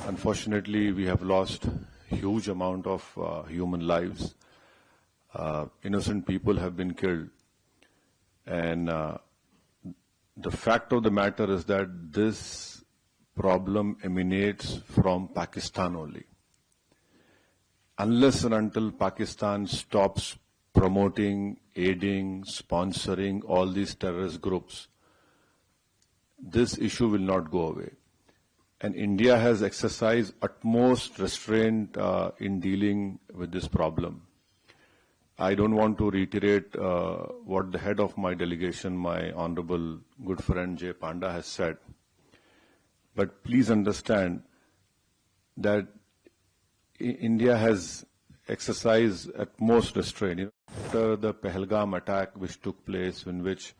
Unfortunately, we have lost huge amount of human lives. Innocent people have been killed. And the fact of the matter is that this problem emanates from Pakistan only. Unless and until Pakistan stops promoting, aiding, sponsoring all these terrorist groups, this issue will not go away. And India has exercised utmost restraint in dealing with this problem. I don't want to reiterate what the head of my delegation, my honorable good friend Jay Panda, has said. But please understand that India has exercised utmost restraint. After the Pahalgam attack which took place, in which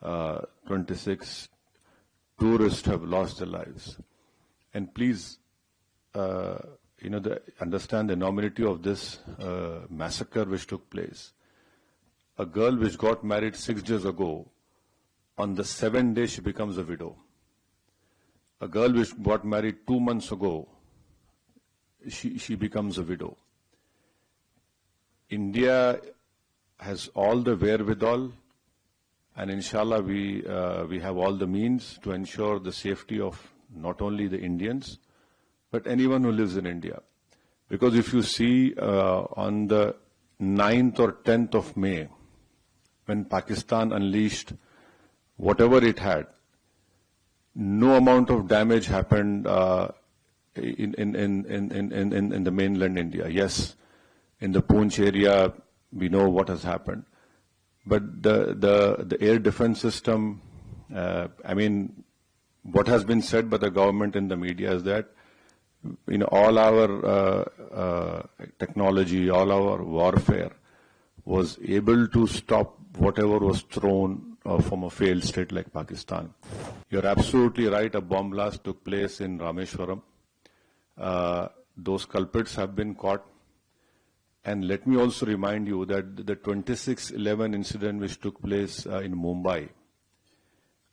26 tourists have lost their lives. And please, understand the enormity of this massacre which took place. A girl which got married 6 days ago, on the 7th day she becomes a widow. A girl which got married 2 months ago, she becomes a widow. India has all the wherewithal, and inshallah we have all the means to ensure the safety of not only the Indians, but anyone who lives in India. Because if you see on the 9th or 10th of May, when Pakistan unleashed whatever it had, no amount of damage happened in the mainland India. Yes, in the Poonch area, we know what has happened. But the air defense system, what has been said by the government in the media is that all our technology, all our warfare was able to stop whatever was thrown from a failed state like Pakistan. You're absolutely right, a bomb blast took place in Rameshwaram. Those culprits have been caught. And let me also remind you that the 26/11 incident which took place in Mumbai,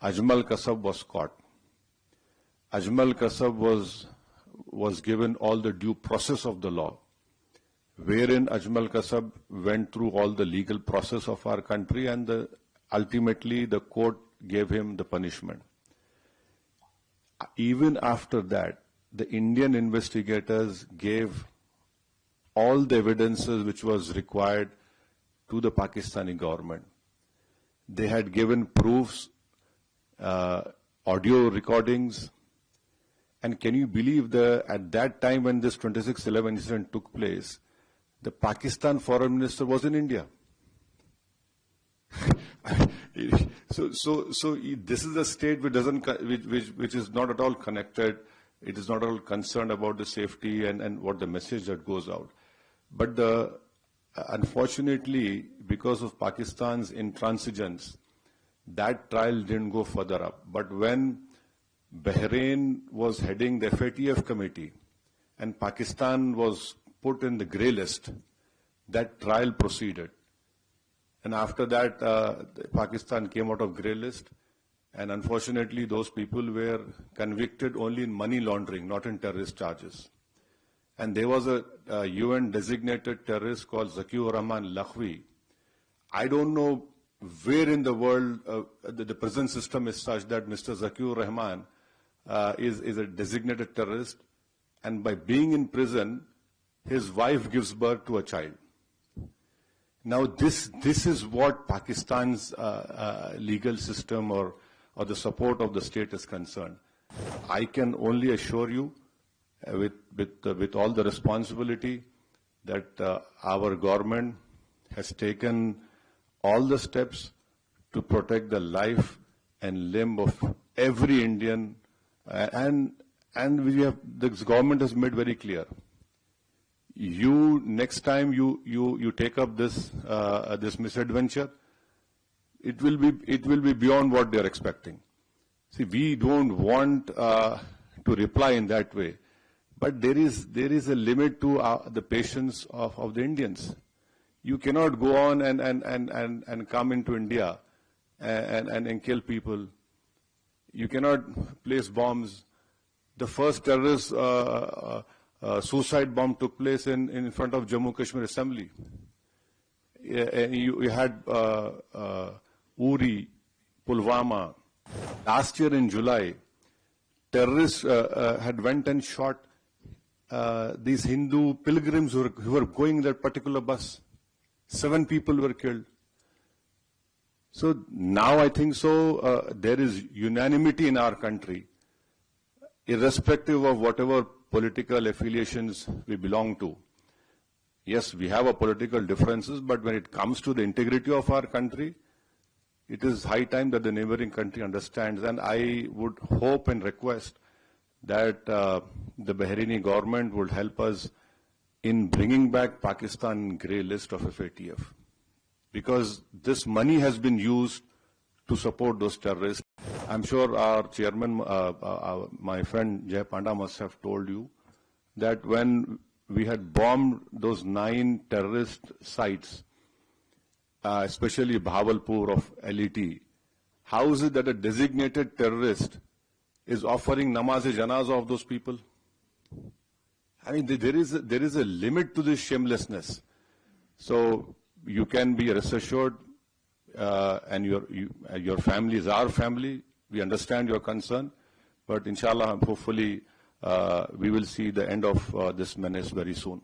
Ajmal Kasab was caught. Ajmal Kasab was given all the due process of the law, wherein Ajmal Kasab went through all the legal process of our country, and ultimately the court gave him the punishment. Even after that, the Indian investigators gave all the evidences which was required to the Pakistani government. They had given proofs, audio recordings. And can you believe at that time when this 26/11 incident took place, the Pakistan foreign minister was in India. So this is a state which is not at all connected. It is not at all concerned about the safety and what the message that goes out. But unfortunately, because of Pakistan's intransigence, that trial didn't go further up. But when Bahrain was heading the FATF committee and Pakistan was put in the grey list, that trial proceeded. And after that, Pakistan came out of grey list, and unfortunately those people were convicted only in money laundering, not in terrorist charges. And there was a UN designated terrorist called Zakiur Rahman Lakhvi. I don't know where in the world the prison system is such that Mr. Zakiur Rahman is a designated terrorist, and by being in prison, his wife gives birth to a child. Now this is what Pakistan's legal system or the support of the state is concerned. I can only assure you, with all the responsibility, that our government has taken all the steps to protect the life and limb of every Indian. And this government has made very clear. Next time you take up this misadventure, it will be beyond what they are expecting. See, we don't want to reply in that way, but there is a limit to the patience of the Indians. You cannot go on and come into India and kill people. You cannot place bombs. the first terrorist suicide bomb took place in front of Jammu Kashmir Assembly. You had Uri, Pulwama. Last year in July, terrorists had went and shot these Hindu pilgrims who were going in that particular bus. 7 people were killed. So now I think there is unanimity in our country, irrespective of whatever political affiliations we belong to. Yes, we have our political differences, but when it comes to the integrity of our country, it is high time that the neighboring country understands. And I would hope and request that the Bahraini government would help us in bringing back Pakistan grey list of FATF. Because this money has been used to support those terrorists. I'm sure our chairman, my friend Jay Panda must have told you that when we had bombed those 9 terrorist sites, especially Bahawalpur of LET, how is it that a designated terrorist is offering namaz-e-janazah of those people? I mean, there is a limit to this shamelessness. So you can be rest assured, and your family is our family. We understand your concern, but inshallah, hopefully, we will see the end of this menace very soon.